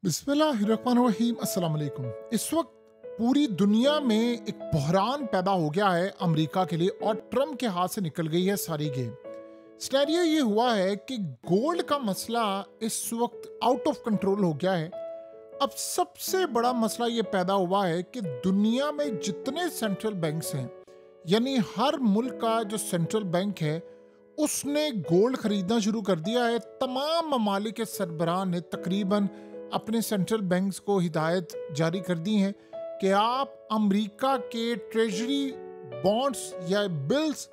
बिस्मिल्लाहिर्रहमानिर्रहीम अस्सलाम वालेकुम। इस वक्त पूरी दुनिया में एक बहरान पैदा हो गया है अमेरिका के लिए और ट्रम्प के हाथ से निकल गई है सारी गेम। सिनेरियो ये हुआ है कि गोल्ड का मसला इस वक्त आउट ऑफ कंट्रोल हो गया है। अब सबसे बड़ा मसला ये पैदा हुआ है कि दुनिया में जितने सेंट्रल बैंक्स हैं, यानी हर मुल्क का जो सेंट्रल बैंक है उसने गोल्ड खरीदना शुरू कर दिया है। तमाम ममालिक के सरबराह ने तकरीबन अपने सेंट्रल बैंक्स को हिदायत जारी कर दी है कि आप अमेरिका के ट्रेजरी बॉन्ड्स या बिल्स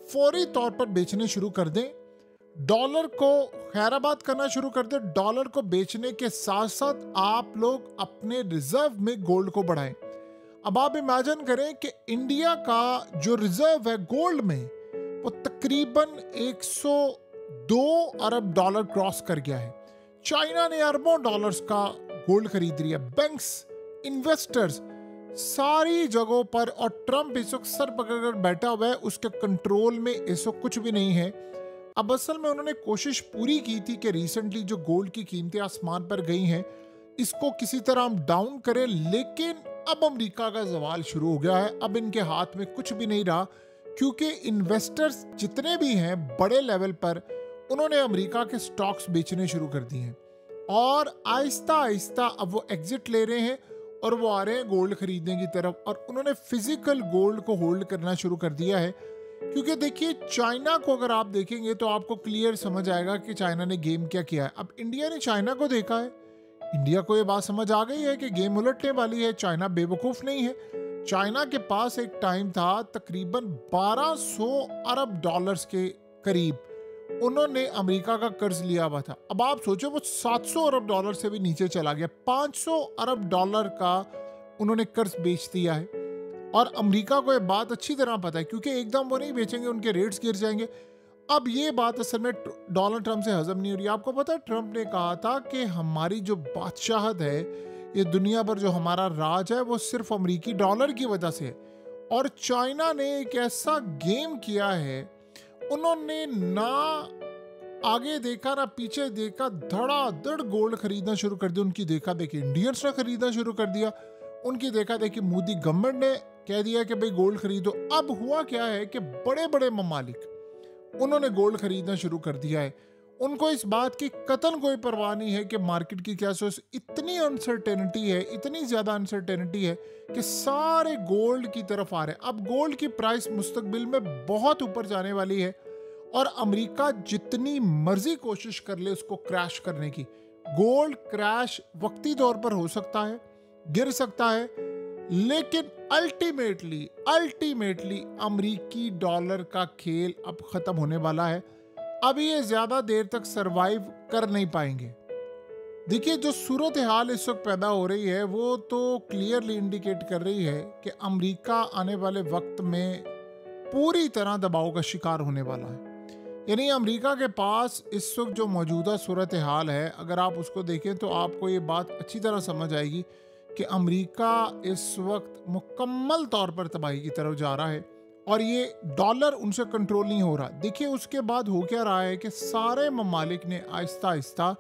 फौरी तौर पर बेचने शुरू कर दें, डॉलर को खैराबाद करना शुरू कर दें। डॉलर को बेचने के साथ साथ आप लोग अपने रिजर्व में गोल्ड को बढ़ाएं। अब आप इमेजिन करें कि इंडिया का जो रिजर्व है गोल्ड में वो तकरीबन 102 अरब डॉलर क्रॉस कर गया है। चाइना ने अरबों डॉलर्स का गोल्ड खरीद लिया। बैंक्स, इन्वेस्टर्स सारी जगहों पर, और ट्रम्प इस वक्त सर पकड़कर बैठा हुआ है, उसके कंट्रोल में इस वक्त कुछ भी नहीं है। अब असल में उन्होंने कोशिश पूरी की थी कि रिसेंटली जो गोल्ड की कीमतें आसमान पर गई हैं इसको किसी तरह हम डाउन करें, लेकिन अब अमेरिका का जवाल शुरू हो गया है। अब इनके हाथ में कुछ भी नहीं रहा, क्योंकि इन्वेस्टर्स जितने भी हैं बड़े लेवल पर उन्होंने अमेरिका के स्टॉक्स बेचने शुरू कर दिए हैं और आहिस्ता आहिस्ता अब वो एग्जिट ले रहे हैं और वो आ रहे हैं गोल्ड खरीदने की तरफ। और उन्होंने फिजिकल गोल्ड को होल्ड करना शुरू कर दिया है, क्योंकि देखिए चाइना को अगर आप देखेंगे तो आपको क्लियर समझ आएगा कि चाइना ने गेम क्या किया है। अब इंडिया ने चाइना को देखा है, इंडिया को ये बात समझ आ गई है कि गेम उलटने वाली है। चाइना बेवकूफ़ नहीं है। चाइना के पास एक टाइम था तकरीबन 1200 अरब डॉलर्स के करीब उन्होंने अमेरिका का कर्ज लिया हुआ था। अब आप सोचो वो 700 अरब डॉलर से भी नीचे चला गया। 500 अरब डॉलर का उन्होंने कर्ज बेच दिया है और अमेरिका को ये बात अच्छी तरह पता है, क्योंकि एकदम वो नहीं बेचेंगे, उनके रेट्स गिर जाएंगे। अब ये बात असल में डोनाल्ड ट्रंप से हजम नहीं हो रही। आपको पता है ट्रंप ने कहा था कि हमारी जो बादशाहत है, ये दुनिया पर जो हमारा राज है वो सिर्फ अमेरिकी डॉलर की वजह से है। और चाइना ने एक ऐसा गेम किया है, उन्होंने ना आगे देखा ना पीछे देखा, धड़ाधड़ गोल्ड खरीदना शुरू कर दिया। उनकी देखा देखी इंडियंस ने खरीदना शुरू कर दिया, उनकी देखा देखी मोदी गवर्नमेंट ने कह दिया कि भाई गोल्ड खरीदो। अब हुआ क्या है कि बड़े बड़े ममालिक उन्होंने गोल्ड खरीदना शुरू कर दिया है। उनको इस बात की कतन कोई परवाह नहीं है कि मार्केट की क्या सोच। इतनी अनसर्टेनिटी है, इतनी ज़्यादा अनसर्टेनिटी है कि सारे गोल्ड की तरफ आ रहे हैं। अब गोल्ड की प्राइस मुस्तकबिल में बहुत ऊपर जाने वाली है और अमेरिका जितनी मर्जी कोशिश कर ले उसको क्रैश करने की। गोल्ड क्रैश वक्ती तौर पर हो सकता है, गिर सकता है, लेकिन अल्टीमेटली अमेरिकी डॉलर का खेल अब खत्म होने वाला है। अब ये ज्यादा देर तक सरवाइव कर नहीं पाएंगे। देखिए जो सूरत हाल इस वक्त पैदा हो रही है वो तो क्लियरली इंडिकेट कर रही है कि अमेरिका आने वाले वक्त में पूरी तरह दबाव का शिकार होने वाला है। यानी अमेरिका के पास इस वक्त जो मौजूदा सूरत हाल है, अगर आप उसको देखें तो आपको ये बात अच्छी तरह समझ आएगी कि अमेरिका इस वक्त मुकम्मल तौर पर तबाही की तरफ जा रहा है और ये डॉलर उनसे कंट्रोल नहीं हो रहा। देखिए उसके बाद हो क्या रहा है कि सारे ममालिक ने आहिस्ता आहिस्ता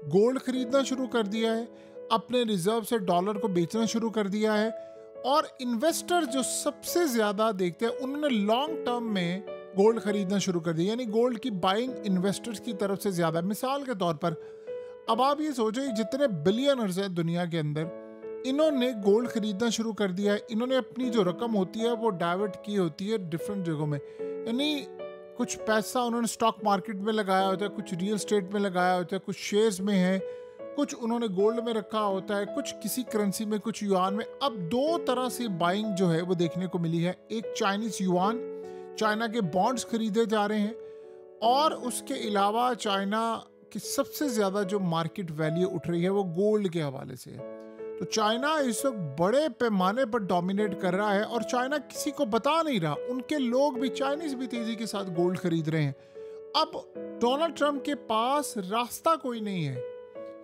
गोल्ड खरीदना शुरू कर दिया है, अपने रिजर्व से डॉलर को बेचना शुरू कर दिया है। और इन्वेस्टर जो सबसे ज़्यादा देखते हैं उन्होंने लॉन्ग टर्म में गोल्ड खरीदना शुरू कर दिया, यानी गोल्ड की बाइंग इन्वेस्टर्स की तरफ से ज़्यादा। मिसाल के तौर पर अब आप ये सोचो जितने बिलियनर्स हैं दुनिया के अंदर, इन्होंने गोल्ड खरीदना शुरू कर दिया है। इन्होंने अपनी जो रकम होती है वो डाइवर्ट की होती है डिफरेंट जगहों में, यानी कुछ पैसा उन्होंने स्टॉक मार्केट में लगाया होता है, कुछ रियल एस्टेट में लगाया होता है, कुछ शेयर्स में है, कुछ उन्होंने गोल्ड में रखा होता है, कुछ किसी करेंसी में, कुछ युआन में। अब दो तरह से बाइंग जो है वो देखने को मिली है। एक चाइनीज युआन, चाइना के बॉन्ड्स खरीदे जा रहे हैं, और उसके अलावा चाइना की सबसे ज़्यादा जो मार्केट वैल्यू उठ रही है वो गोल्ड के हवाले से है। तो चाइना इस वक्त बड़े पैमाने पर डोमिनेट कर रहा है और चाइना किसी को बता नहीं रहा। उनके लोग भी, चाइनीज भी तेजी के साथ गोल्ड खरीद रहे हैं। अब डोनाल्ड ट्रंप के पास रास्ता कोई नहीं है,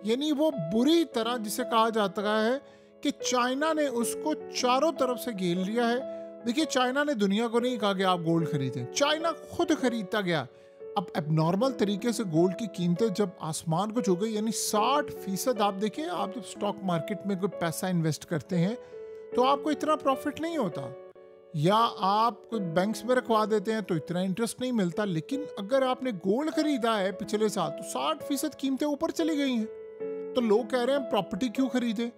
यानी वो बुरी तरह, जिसे कहा जाता है कि चाइना ने उसको चारों तरफ से घेर लिया है। देखिए चाइना ने दुनिया को नहीं कहा कि आप गोल्ड खरीदें, चाइना खुद खरीदता गया। अब एबनॉर्मल तरीके से गोल्ड की कीमतें जब आसमान को छू गई, यानी 60% आप देखिए, आप जब स्टॉक मार्केट में कोई पैसा इन्वेस्ट करते हैं तो आपको इतना प्रॉफिट नहीं होता, या आप कोई बैंक्स में रखवा देते हैं तो इतना इंटरेस्ट नहीं मिलता। लेकिन अगर आपने गोल्ड खरीदा है पिछले साल तो 60% कीमतें ऊपर चली गई हैं। तो लोग कह रहे हैं प्रॉपर्टी क्यों खरीदें,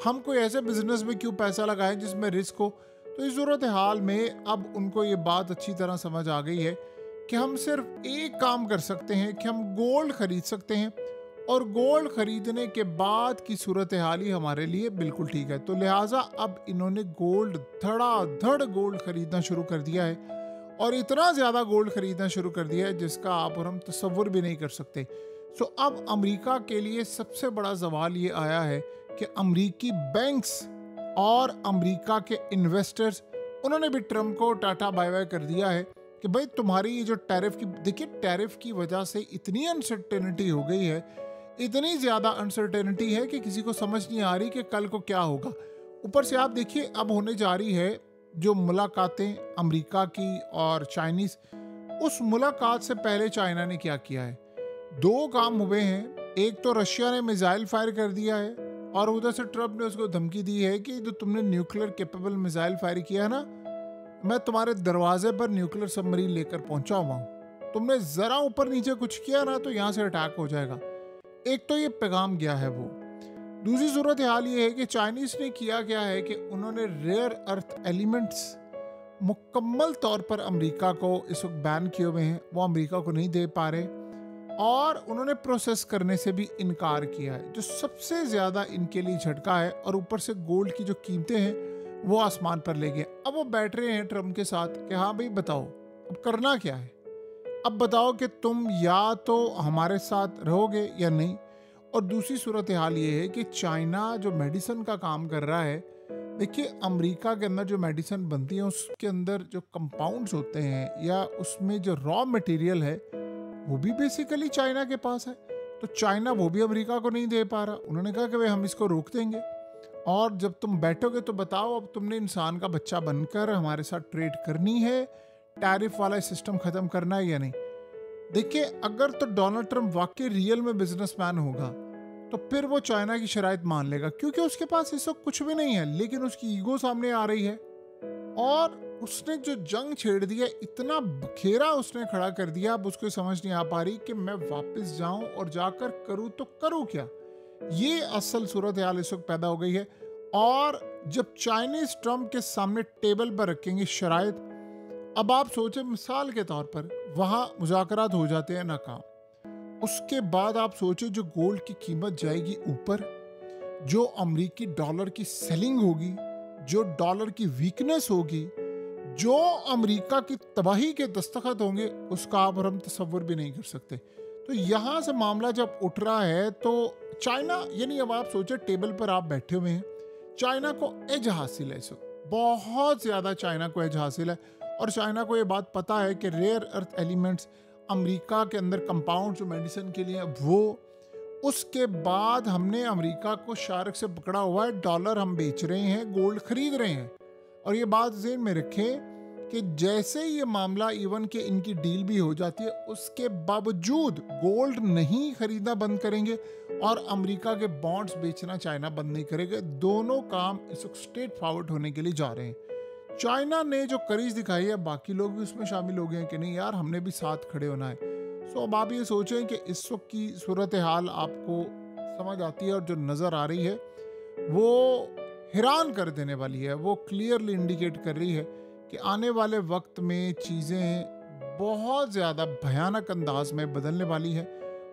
हम कोई ऐसे बिजनेस में क्यों पैसा लगाएं जिसमें रिस्क हो। तो इस सूरत हाल में अब उनको ये बात अच्छी तरह समझ आ गई है कि हम सिर्फ एक काम कर सकते हैं कि हम गोल्ड खरीद सकते हैं, और गोल्ड खरीदने के बाद की सूरत हाल ही हमारे लिए बिल्कुल ठीक है। तो लिहाजा अब इन्होंने गोल्ड धड़ाधड़ गोल्ड खरीदना शुरू कर दिया है, और इतना ज़्यादा गोल्ड खरीदना शुरू कर दिया है जिसका आप और हम तसव्वुर भी नहीं कर सकते। सो अब अमेरिका के लिए सबसे बड़ा सवाल ये आया है कि अमेरिकी बैंक्स और अमेरिका के इन्वेस्टर्स, उन्होंने भी ट्रम्प को टाटा बाय बाय कर दिया है कि भाई तुम्हारी ये जो टैरिफ की, देखिए टैरिफ की वजह से इतनी अनसर्टेनिटी हो गई है, इतनी ज़्यादा अनसर्टेनिटी है कि किसी को समझ नहीं आ रही कि कल को क्या होगा। ऊपर से आप देखिए अब होने जा रही है जो मुलाकातें अमेरिका की और चाइनीज़, उस मुलाकात से पहले चाइना ने क्या किया है, दो काम हुए हैं। एक तो रशिया ने मिसाइल फायर कर दिया है, और उधर से ट्रम्प ने उसको धमकी दी है कि जो तुमने न्यूक्लियर कैपेबल मिसाइल फायर किया है ना, मैं तुम्हारे दरवाजे पर न्यूक्लियर सबमरीन लेकर पहुंचा हुआ हूँ, तुमने ज़रा ऊपर नीचे कुछ किया ना तो यहाँ से अटैक हो जाएगा। एक तो ये पैगाम गया है वो। दूसरी सूरत हाल ये है कि चाइनीज़ ने किया क्या है कि उन्होंने रेयर अर्थ एलिमेंट्स मुकम्मल तौर पर अमेरिका को इस वक्त बैन किए हुए हैं, वो अमेरिका को नहीं दे पा रहे, और उन्होंने प्रोसेस करने से भी इनकार किया है, जो सबसे ज़्यादा इनके लिए झटका है। और ऊपर से गोल्ड की जो कीमतें हैं वो आसमान पर ले गए। अब वो बैठ रहे हैं ट्रम्प के साथ कि हाँ भाई बताओ अब करना क्या है, अब बताओ कि तुम या तो हमारे साथ रहोगे या नहीं। और दूसरी सूरत हाल ये है कि चाइना जो मेडिसिन का काम कर रहा है, देखिए अमेरिका के अंदर जो मेडिसिन बनती है उसके अंदर जो कंपाउंड्स होते हैं या उसमें जो रॉ मटेरियल है वो भी बेसिकली चाइना के पास है। तो चाइना वो भी अमेरिका को नहीं दे पा रहा। उन्होंने कहा कि भाई हम इसको रोक देंगे, और जब तुम बैठोगे तो बताओ अब तुमने इंसान का बच्चा बनकर हमारे साथ ट्रेड करनी है, टैरिफ वाला सिस्टम खत्म करना है या नहीं। देखिए अगर तो डोनाल्ड ट्रम्प वाकई रियल में बिजनेसमैन होगा तो फिर वो चाइना की शराइत मान लेगा, क्योंकि उसके पास इस वक्त कुछ भी नहीं है, लेकिन उसकी ईगो सामने आ रही है। और उसने जो जंग छेड़ दिया, इतना बखेरा उसने खड़ा कर दिया, अब उसको समझ नहीं आ पा रही कि मैं वापस जाऊं और जाकर करूं तो करूं क्या। ये असल सूरत हाल इस वक्त पैदा हो गई है। और जब चाइनीज ट्रम्प के सामने टेबल पर रखेंगे शराइत, अब आप सोचें मिसाल के तौर पर वहाँ मुज़ाकरात हो जाते हैं नाकाम, उसके बाद आप सोचें जो गोल्ड की कीमत जाएगी ऊपर, जो अमेरिकी डॉलर की सेलिंग होगी, जो डॉलर की वीकनेस होगी, जो अमेरिका की तबाही के दस्तखत होंगे, उसका आप और हम तसव्वुर भी नहीं कर सकते। तो यहाँ से मामला जब उठ रहा है तो चाइना, यानी अब आप सोचें टेबल पर आप बैठे हुए हैं, चाइना को एज हासिल है, इस वक्त बहुत ज़्यादा चाइना को एज हासिल है। और चाइना को ये बात पता है कि रेयर अर्थ एलिमेंट्स अमेरिका के अंदर कंपाउंड जो मेडिसिन के लिए वो, उसके बाद हमने अमेरिका को शार्क से पकड़ा हुआ है, डॉलर हम बेच रहे हैं, गोल्ड खरीद रहे हैं। और ये बात ज़हन में रखें कि जैसे ये मामला इवन के इनकी डील भी हो जाती है, उसके बावजूद गोल्ड नहीं खरीदना बंद करेंगे और अमेरिका के बॉन्ड्स बेचना चाइना बंद नहीं करेगा। दोनों काम इस वक्त स्ट्रेट फॉरवर्ड होने के लिए जा रहे हैं। चाइना ने जो करीज दिखाई है, बाकी लोग भी उसमें शामिल हो गए हैं कि नहीं यार हमने भी साथ खड़े होना है। सो अब आप ये सोचें कि इस वक्त की सूरत हाल आपको समझ आती है और जो नज़र आ रही है वो हैरान कर देने वाली है। वो क्लियरली इंडिकेट कर रही है कि आने वाले वक्त में चीज़ें बहुत ज़्यादा भयानक अंदाज में बदलने वाली है।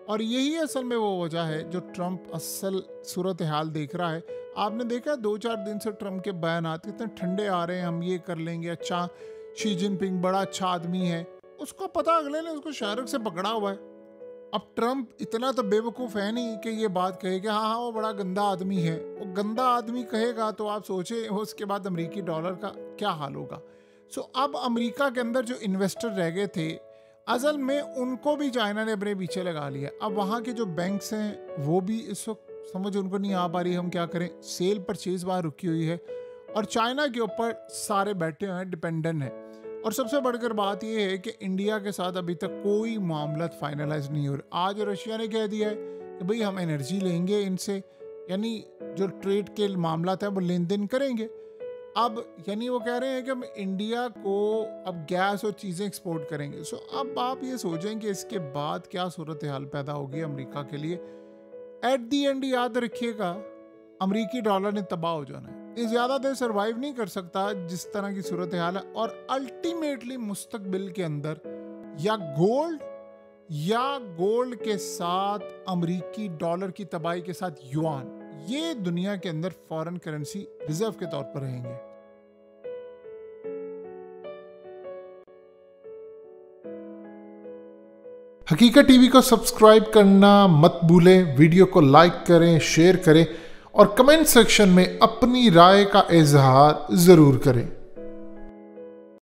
और यही असल में वो वजह है जो ट्रम्प असल सूरत हाल देख रहा है। आपने देखा 2-4 दिन से ट्रम्प के बयानात कितने ठंडे आ रहे हैं, हम ये कर लेंगे, अच्छा शी जिनपिंग बड़ा अच्छा आदमी है, उसको पता अगले ने उसको शाहरुख से पकड़ा हुआ है। अब ट्रम्प इतना तो बेवकूफ़ है नहीं कि ये बात कहे कि हाँ हाँ वो बड़ा गंदा आदमी है। वो गंदा आदमी कहेगा तो आप सोचें उसके बाद अमेरिकी डॉलर का क्या हाल होगा। सो अब अमेरिका के अंदर जो इन्वेस्टर रह गए थे, असल में उनको भी चाइना ने अपने पीछे लगा लिया। अब वहाँ के जो बैंक्स हैं वो भी इस वक्त समझ उनको नहीं आ पा रही हम क्या करें। सेल परचेज वहाँ रुकी हुई है और चाइना के ऊपर सारे बैठे हुए हैं, डिपेंडेंट हैं। और सबसे बढ़कर बात यह है कि इंडिया के साथ अभी तक कोई मामला फाइनलाइज नहीं हो रहा। आज रशिया ने कह दिया है कि भाई हम एनर्जी लेंगे इनसे, यानी जो ट्रेड के मामला है वो लेन देन करेंगे। अब यानी वो कह रहे हैं कि हम इंडिया को अब गैस और चीज़ें एक्सपोर्ट करेंगे। सो अब आप ये सोचें कि इसके बाद क्या सूरत हाल पैदा होगी अमेरिका के लिए। एट दी एंड याद रखिएगा, अमेरिकी डॉलर ने तबाह हो जाना है। ये ज़्यादा देर सर्वाइव नहीं कर सकता जिस तरह की सूरत हाल है। और अल्टीमेटली मुस्तकबिल के अंदर या गोल्ड के साथ अमेरिकी डॉलर की तबाही के साथ युआन, ये दुनिया के अंदर फॉरेन करेंसी रिजर्व के तौर पर रहेंगे। हकीकत टीवी को सब्सक्राइब करना मत भूलें, वीडियो को लाइक करें, शेयर करें और कमेंट सेक्शन में अपनी राय का इजहार जरूर करें।